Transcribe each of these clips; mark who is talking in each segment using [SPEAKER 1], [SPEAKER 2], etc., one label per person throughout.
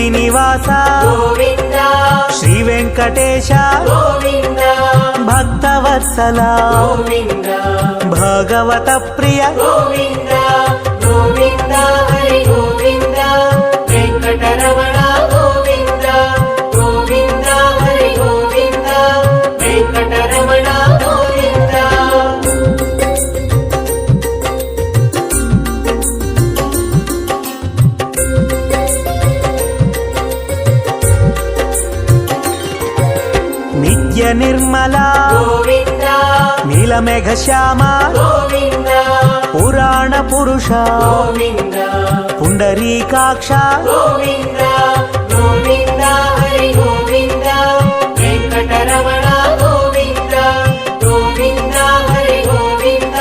[SPEAKER 1] శ్రీనివాస
[SPEAKER 2] గోవింద
[SPEAKER 1] శ్రీ వెంకటేశ
[SPEAKER 2] గోవింద
[SPEAKER 1] భక్తవత్సల
[SPEAKER 2] గోవింద
[SPEAKER 1] భగవత ప్రియ
[SPEAKER 2] గోవింద గోవింద హరి గోవింద వెంకటరమణ గోవింద గోవింద హరి గోవింద వెంకటరమణ గోవింద
[SPEAKER 1] నిత్య నిర్మల
[SPEAKER 2] గోవింద
[SPEAKER 1] నీలమేఘ శ్యామ
[SPEAKER 2] గోవింద
[SPEAKER 1] పురాణ పురుష
[SPEAKER 2] గోవింద
[SPEAKER 1] పుండరీకాక్ష
[SPEAKER 2] గోవింద గోవింద హరి గోవింద వెంకటరమణ గోవింద గోవింద హరి గోవింద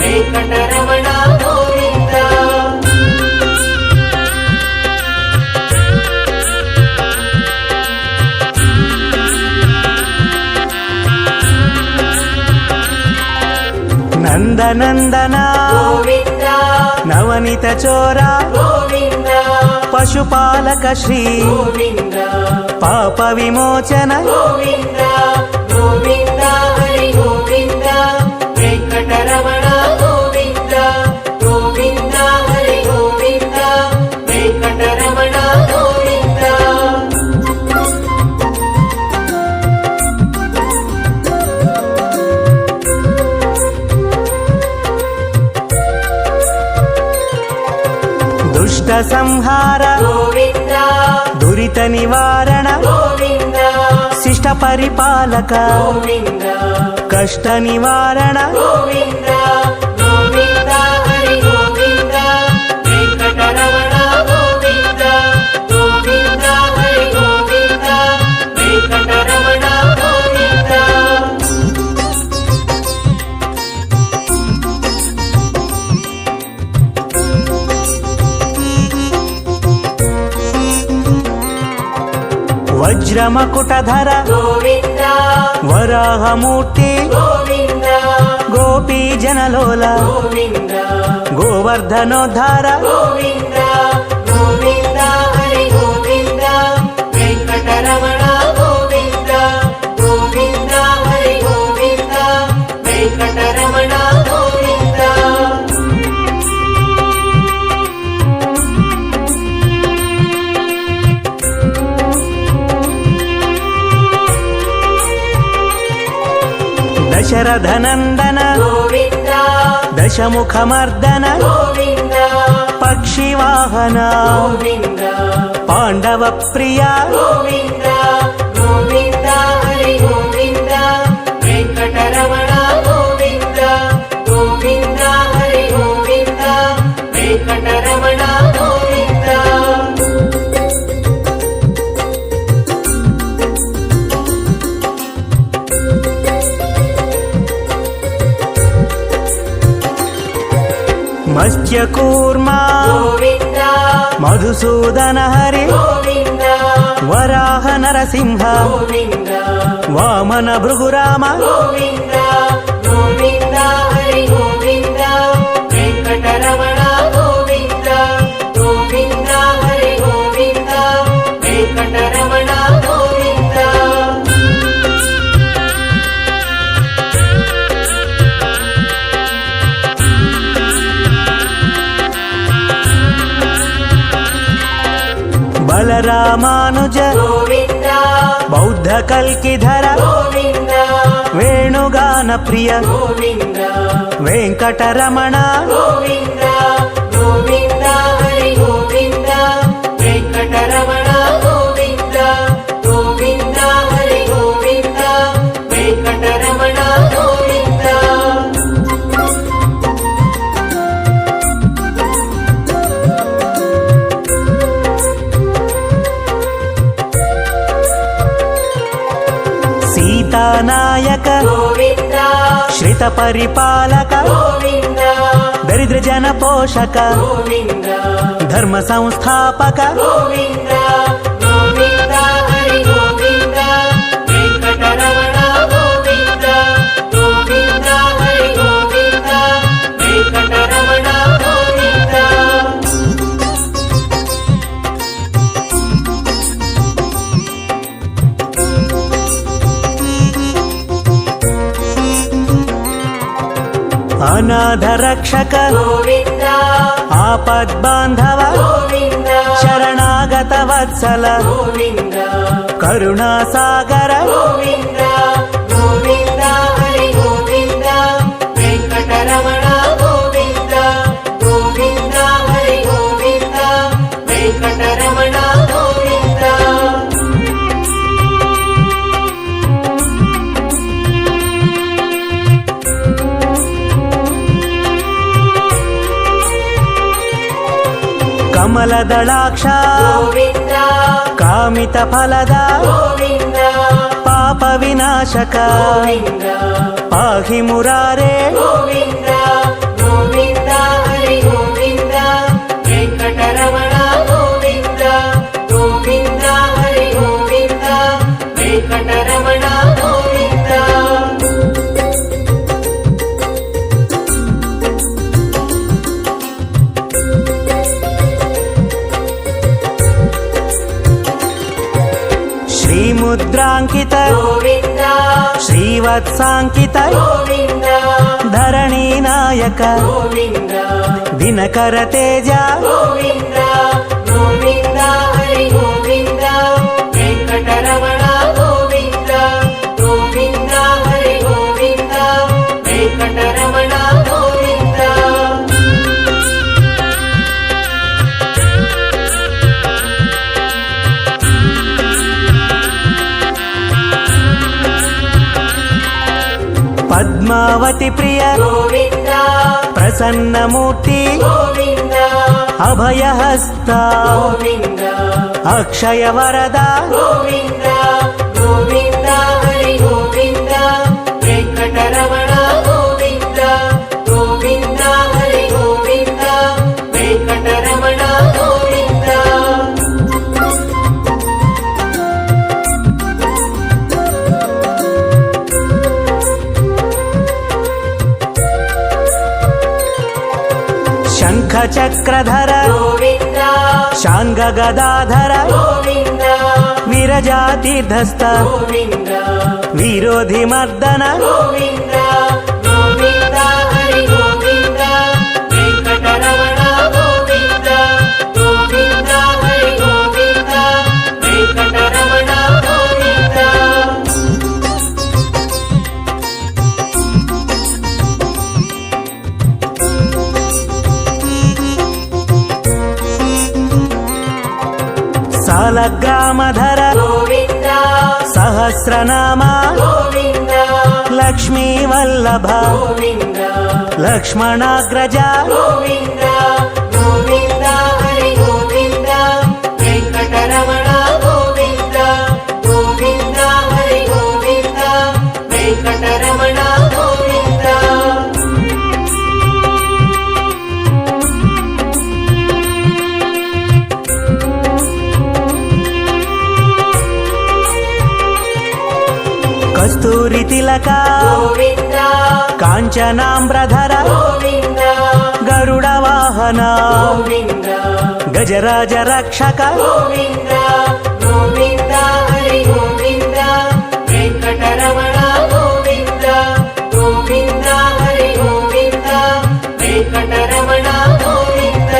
[SPEAKER 2] వెంకటరమణ గోవింద
[SPEAKER 1] నందనందన
[SPEAKER 2] గోవింద
[SPEAKER 1] నవనిత చోర
[SPEAKER 2] గోవింద
[SPEAKER 1] పశుపాలక శ్రీ
[SPEAKER 2] గోవింద
[SPEAKER 1] పాప విమోచన
[SPEAKER 2] గోవింద గోవింద హరి గోవింద వెంకటరమణ గోవింద గోవింద హరి గోవింద వెంకటరమణ గోవింద
[SPEAKER 1] దుష్ట సంహార
[SPEAKER 2] గోవింద
[SPEAKER 1] దురిత నివారణ
[SPEAKER 2] గోవింద
[SPEAKER 1] శిష్ట పరిపాలక
[SPEAKER 2] గోవింద
[SPEAKER 1] కష్ట నివారణ
[SPEAKER 2] గోవింద గోవింద హరి గోవింద వెంకటరమణ గోవింద గోవింద హరి గోవింద వెంకటరమణ గోవింద
[SPEAKER 1] వజ్రమకుటధర
[SPEAKER 2] గోవింద
[SPEAKER 1] వరాహమూర్తి
[SPEAKER 2] గోవింద
[SPEAKER 1] గోపీ జనలోల
[SPEAKER 2] గోవింద
[SPEAKER 1] గోవర్ధనోద్ధార
[SPEAKER 2] గోవింద గోవింద హరి గోవింద వెంకటరమణ గోవింద గోవింద హరి గోవింద వెంకటరమణ గోవింద
[SPEAKER 1] దశరథనందన
[SPEAKER 2] గోవింద
[SPEAKER 1] దశముఖమర్దన
[SPEAKER 2] గోవింద
[SPEAKER 1] పక్షివాహన
[SPEAKER 2] గోవింద
[SPEAKER 1] పాండవ ప్రియ
[SPEAKER 2] గోవింద గోవింద హరి గోవింద వెంకటరమణ గోవింద గోవింద హరి గోవింద వెంకటరమణ గోవింద
[SPEAKER 1] మత్స్యకూర్మ
[SPEAKER 2] గోవింద
[SPEAKER 1] మధుసూదన హరి
[SPEAKER 2] గోవింద
[SPEAKER 1] వరాహ నరసింహ
[SPEAKER 2] గోవింద
[SPEAKER 1] వామన భృగురామ
[SPEAKER 2] గోవింద గోవింద హరి గోవింద వెంకటరమణ గోవింద గోవింద హరి గోవింద వెంకటరమణ గోవింద
[SPEAKER 1] బలరామానుజ
[SPEAKER 2] గోవింద
[SPEAKER 1] బౌద్ధ కల్కిధర
[SPEAKER 2] గోవింద
[SPEAKER 1] వేణుగాన ప్రియ
[SPEAKER 2] గోవింద
[SPEAKER 1] వెంకటరమణ
[SPEAKER 2] గోవింద గోవింద హరి గోవింద వెంకటరమణ గోవింద గోవింద హరి గోవింద వెంకటరమణ గోవింద
[SPEAKER 1] సీతానాయక
[SPEAKER 2] గోవింద
[SPEAKER 1] శ్రిత పరిపాలక
[SPEAKER 2] గోవింద
[SPEAKER 1] దరిద్ర జన పోషక
[SPEAKER 2] గోవింద
[SPEAKER 1] ధర్మ సంస్థాపక
[SPEAKER 2] గోవింద గోవింద హరి గోవింద వెంకటరమణ గోవింద గోవింద హరి గోవింద వెంకటరమణ గోవింద
[SPEAKER 1] ಅನಾಥ ರಕ್ಷಕ
[SPEAKER 2] ಗೋವಿಂದ
[SPEAKER 1] ಆಪದ್ಬಾಂಧವ
[SPEAKER 2] ಗೋವಿಂದ
[SPEAKER 1] ಶರಣಾಗತ ವತ್ಸಲ
[SPEAKER 2] ಗೋವಿಂದ
[SPEAKER 1] ಕರುಣಾಸಾಗರ
[SPEAKER 2] ಗೋವಿಂದ ಗೋವಿಂದ ಹರಿ ಗೋವಿಂದ ವೆಂಕಟರಮಣ ಗೋವಿಂದ ಗೋವಿಂದ ಹರಿ ಗೋವಿಂದ ವೆಂಕಟರಮಣ ಗೋವಿಂದ
[SPEAKER 1] ಕಮಲದಳಾಕ್ಷ
[SPEAKER 2] ಗೋವಿಂದ
[SPEAKER 1] ಕಾಮಿತ ಫಲದ
[SPEAKER 2] ಗೋವಿಂದ
[SPEAKER 1] ಪಾಪ ವಿನಾಶಕ
[SPEAKER 2] ಗೋವಿಂದ
[SPEAKER 1] ಪಾಹಿ ಮುರಾರೇ
[SPEAKER 2] ಗೋವಿಂದ ಗೋವಿಂದ ಹರಿ ಗೋವಿಂದ ವೆಂಕಟರಮಣ ಗೋವಿಂದ ಗೋವಿಂದ ಹರಿ ಗೋವಿಂದ ವೆಂಕಟರಮಣ ಗೋವಿಂದ
[SPEAKER 1] ಶ್ರೀಮುದ್ರಾಂಕಿತ
[SPEAKER 2] ಗೋವಿಂದ
[SPEAKER 1] ಶ್ರೀವತ್ಸಾಂಕಿತ
[SPEAKER 2] ಗೋವಿಂದ
[SPEAKER 1] ಧರಣಿ ನಾಯಕ
[SPEAKER 2] ಗೋವಿಂದ
[SPEAKER 1] ದಿನಕರ ತೇಜ
[SPEAKER 2] ಗೋವಿಂದ ಗೋವಿಂದ ಹರಿ ಗೋವಿಂದ ವೆಂಕಟರಮಣ ಗೋವಿಂದ ಗೋವಿಂದ ಹರಿ ಗೋವಿಂದ ವೆಂಕಟರಮಣ ಗೋವಿಂದ
[SPEAKER 1] ಪದ್ಮಾವತಿ ಪ್ರಿಯ
[SPEAKER 2] ಗೋವಿಂದ
[SPEAKER 1] ಪ್ರಸನ್ನ ಮೂರ್ತಿ
[SPEAKER 2] ಗೋವಿಂದ
[SPEAKER 1] ಅಭಯಹಸ್ತ
[SPEAKER 2] ಗೋವಿಂದ
[SPEAKER 1] ಅಕ್ಷಯ ವರದ
[SPEAKER 2] ಗೋವಿಂದ ಗೋವಿಂದ ಹರಿ ಗೋವಿಂದ ವೆಂಕಟರಮಣ ಗೋವಿಂದ ಗೋವಿಂದ ಹರಿ ಗೋವಿಂದ ವೆಂಕಟರಮಣ ಗೋವಿಂದ
[SPEAKER 1] ಶಂಖ ಚಕ್ರಧರ
[SPEAKER 2] ಗೋವಿಂದ
[SPEAKER 1] ಶಾಂಗ ಗದಾಧರ
[SPEAKER 2] ಗೋವಿಂದ
[SPEAKER 1] ವಿರಜಾತೀರ್ಧಸ್ಥ
[SPEAKER 2] ಗೋವಿಂದ
[SPEAKER 1] ವಿರೋಧಿ ಮರ್ದನ
[SPEAKER 2] ಗೋವಿಂದ ಗೋವಿಂದ ಹರಿ ಗೋವಿಂದ ವೆಂಕಟರಮಣ ಗೋವಿಂದ ಗೋವಿಂದ ಹರಿ ಗೋವಿಂದ ವೆಂಕಟರಮಣ ಗೋವಿಂದ
[SPEAKER 1] ಸಾಲಗ್ರಾಮಧರ
[SPEAKER 2] ಗೋವಿಂದ
[SPEAKER 1] ಸಹಸ್ರನಾಮ
[SPEAKER 2] ಗೋವಿಂದ
[SPEAKER 1] ಲಕ್ಷ್ಮೀ ವಲ್ಲಭ
[SPEAKER 2] ಗೋವಿಂದ
[SPEAKER 1] ಲಕ್ಷ್ಮಣಾಗ್ರಜ
[SPEAKER 2] ಗೋವಿಂದ ಗೋವಿಂದ ಹರಿ ಗೋವಿಂದ ವೆಂಕಟರಮಣ ಗೋವಿಂದ ಗೋವಿಂದ ಹರಿ ಗೋವಿಂದ ವೆಂಕಟರಮಣ ಗೋವಿಂದ
[SPEAKER 1] ಕಸ್ತೂರಿ ತಿಲಕ
[SPEAKER 2] ಗೋವಿಂದ
[SPEAKER 1] ಕಾಂಚನಾಂಬ್ರಧರ
[SPEAKER 2] ಗೋವಿಂದ
[SPEAKER 1] ಗರುಡ ವಾಹನ
[SPEAKER 2] ಗೋವಿಂದ
[SPEAKER 1] ಗಜರಾಜ ರಕ್ಷಕ
[SPEAKER 2] ಗೋವಿಂದ ಗೋವಿಂದ ಹರಿ ಗೋವಿಂದ ವೆಂಕಟರಮಣ ಗೋವಿಂದ ಗೋವಿಂದ ಹರಿ ಗೋವಿಂದ ವೆಂಕಟರಮಣ ಗೋವಿಂದ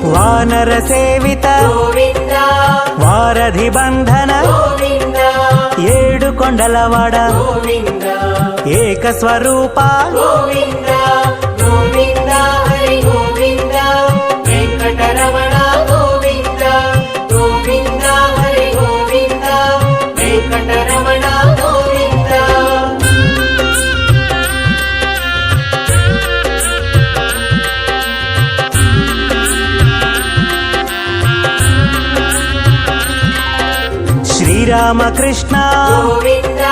[SPEAKER 1] ವಾನರ ಸೇವಿತ
[SPEAKER 2] ಗೋವಿಂದ
[SPEAKER 1] ವಾರಧಿ ಬಂಧನ
[SPEAKER 2] ಗೋವಿಂದ
[SPEAKER 1] ಏಳು ಕೊಂಡಲವಾಡ
[SPEAKER 2] ಗೋವಿಂದ
[SPEAKER 1] ಏಕ ಸ್ವರೂಪ
[SPEAKER 2] ಗೋವಿಂದ ಗೋವಿಂದ ಹರಿ ಗೋವಿಂದ ವೆಂಕಟರಮಣ ಗೋವಿಂದ ಗೋವಿಂದ ಹರಿ ಗೋವಿಂದ ವೆಂಕಟರಮಣ ಗೋವಿಂದ
[SPEAKER 1] ಶ್ರೀರಾಮಕೃಷ್ಣ
[SPEAKER 2] ಗೋವಿಂದ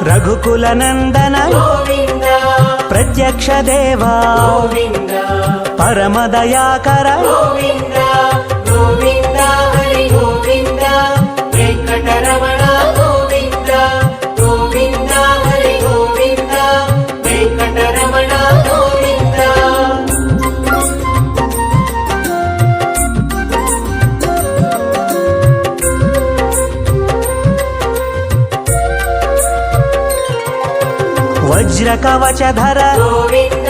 [SPEAKER 1] ರಘುಕುಲ ನಂದನ
[SPEAKER 2] ಗೋವಿಂದ
[SPEAKER 1] ಪ್ರತ್ಯಕ್ಷ ದೇವ
[SPEAKER 2] ಗೋವಿಂದ
[SPEAKER 1] ಪರಮ ದಯಾಕರ
[SPEAKER 2] ಗೋವಿಂದ ಗೋವಿಂದ ಹರಿ ಗೋವಿಂದ ವೆಂಕಟರಮಣ ಗೋವಿಂದ ಗೋವಿಂದ ಹರಿ ಗೋವಿಂದ ವೆಂಕಟರಮಣ ಗೋವಿಂದ
[SPEAKER 1] వజ్ర కవచధర
[SPEAKER 2] గోవింద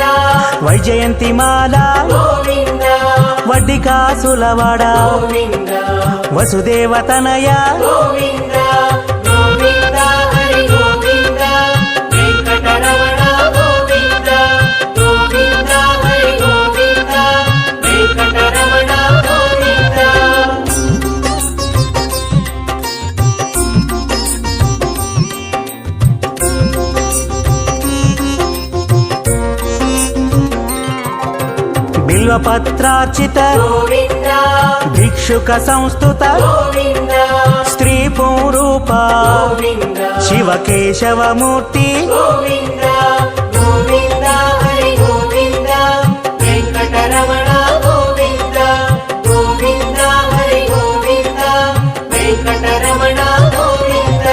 [SPEAKER 1] వైజయంతిమాల
[SPEAKER 2] గోవింద
[SPEAKER 1] వడ్డికాసులవాడ
[SPEAKER 2] గోవింద
[SPEAKER 1] వసుదేవతనయ
[SPEAKER 2] గోవింద గోవింద హరి గోవింద వెంకటరమణ గోవింద గోవింద హరి గోవింద వెంకటరమణ గోవింద
[SPEAKER 1] బిల్వపత్రార్చిత
[SPEAKER 2] గోవింద
[SPEAKER 1] భిక్షుక సంస్థుత
[SPEAKER 2] గోవింద
[SPEAKER 1] స్త్రీ పూరూప
[SPEAKER 2] గోవింద
[SPEAKER 1] శివకేశవమూర్తి
[SPEAKER 2] గోవింద గోవింద హరి గోవింద వెంకటరమణ గోవింద గోవింద హరి గోవింద వెంకటరమణ గోవింద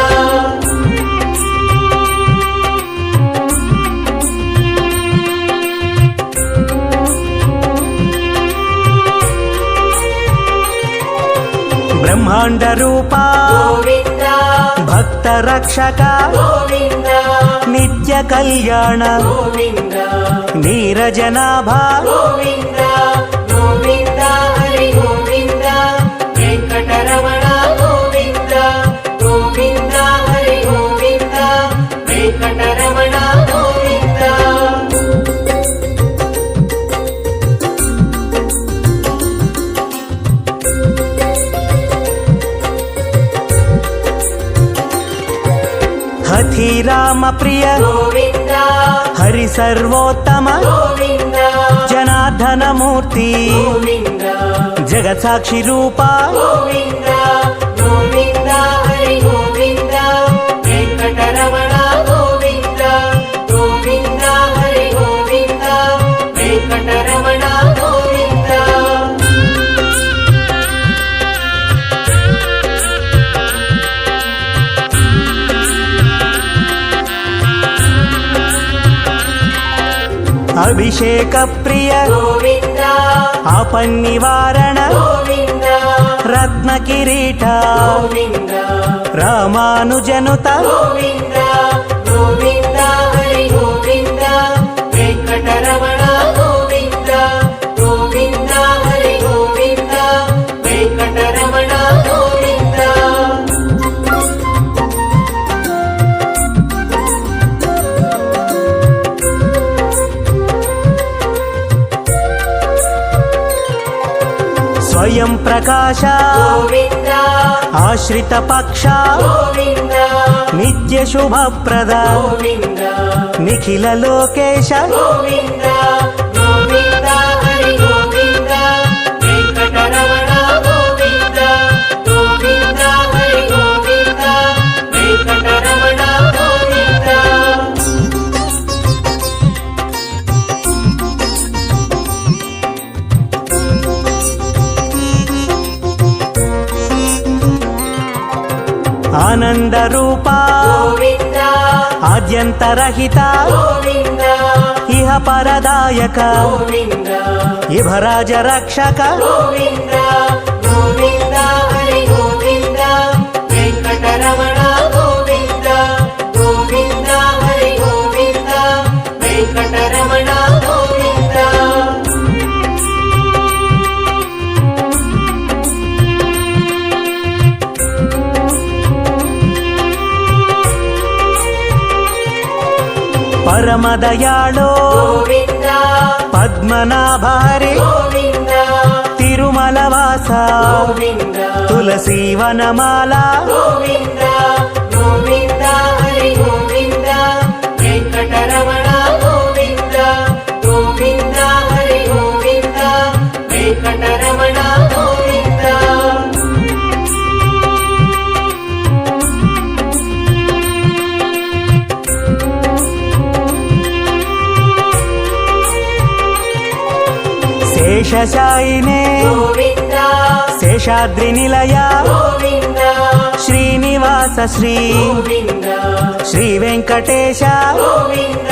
[SPEAKER 1] బ్రహ్మాండ రూప
[SPEAKER 2] గోవింద
[SPEAKER 1] భక్త రక్షక
[SPEAKER 2] గోవింద
[SPEAKER 1] నిత్య కళ్యాణ
[SPEAKER 2] గోవింద
[SPEAKER 1] నీరజనాభ
[SPEAKER 2] గోవింద గోవింద హరి గోవింద వెంకటరమణ గోవింద గోవింద హరి గోవింద వెంకటరమణ గోవింద
[SPEAKER 1] హఠి రామ ప్రియ
[SPEAKER 2] గోవింద
[SPEAKER 1] హరి సర్వోత్తమ
[SPEAKER 2] గోవింద
[SPEAKER 1] జనార్దన మూర్తి
[SPEAKER 2] గోవింద
[SPEAKER 1] జగత్సాక్షి రూప
[SPEAKER 2] గోవింద గోవింద హరి గోవింద వెంకటరమణ గోవింద గోవింద హరి గోవింద వెంకటరమణ గోవింద
[SPEAKER 1] అభిషేక ప్రియ
[SPEAKER 2] గోవింద
[SPEAKER 1] ఆపన్నివారణ
[SPEAKER 2] గోవింద
[SPEAKER 1] రత్న కిరీట
[SPEAKER 2] గోవింద
[SPEAKER 1] రామానుజనుత
[SPEAKER 2] గోవింద గోవింద హరి గోవింద వెంకటరమణ గోవింద గోవింద హరి గోవింద వెంకటరమణ గోవింద
[SPEAKER 1] స్వయం ప్రకాశ
[SPEAKER 2] గోవింద
[SPEAKER 1] ఆశ్రిత పక్ష
[SPEAKER 2] గోవింద
[SPEAKER 1] నిత్య శుభప్రద
[SPEAKER 2] గోవింద
[SPEAKER 1] నిఖిల లోకేశ
[SPEAKER 2] గోవింద గోవింద హరి గోవింద వెంకటరమణ గోవింద గోవింద హరి గోవింద వెంకటరమణ గోవింద
[SPEAKER 1] ఆనంద రూప
[SPEAKER 2] గోవింద
[SPEAKER 1] ఆద్యంతరహిత
[SPEAKER 2] గోవింద
[SPEAKER 1] ఇహ పరదాయక
[SPEAKER 2] గోవింద
[SPEAKER 1] ఇభరాజ రక్షక
[SPEAKER 2] గోవింద గోవింద హరి గోవింద వెంకటరమణ గోవింద గోవింద హరి గోవింద వెంకటరమణ గోవింద
[SPEAKER 1] పరమదయాళో
[SPEAKER 2] గోవింద
[SPEAKER 1] పద్మనాభ హరి
[SPEAKER 2] గోవింద
[SPEAKER 1] తిరుమలవాస
[SPEAKER 2] గోవింద
[SPEAKER 1] తులసీవనమాల
[SPEAKER 2] గోవింద గోవింద హరి గోవింద వెంకటరమణ గోవింద గోవింద హరి గోవింద వెంకటరమణ గోవింద
[SPEAKER 1] శేషశాయినే
[SPEAKER 2] గోవింద
[SPEAKER 1] శేషాద్రి నిలయ
[SPEAKER 2] గోవింద
[SPEAKER 1] శ్రీనివాస శ్రీ
[SPEAKER 2] గోవింద
[SPEAKER 1] శ్రీ వెంకటేశ
[SPEAKER 2] గోవింద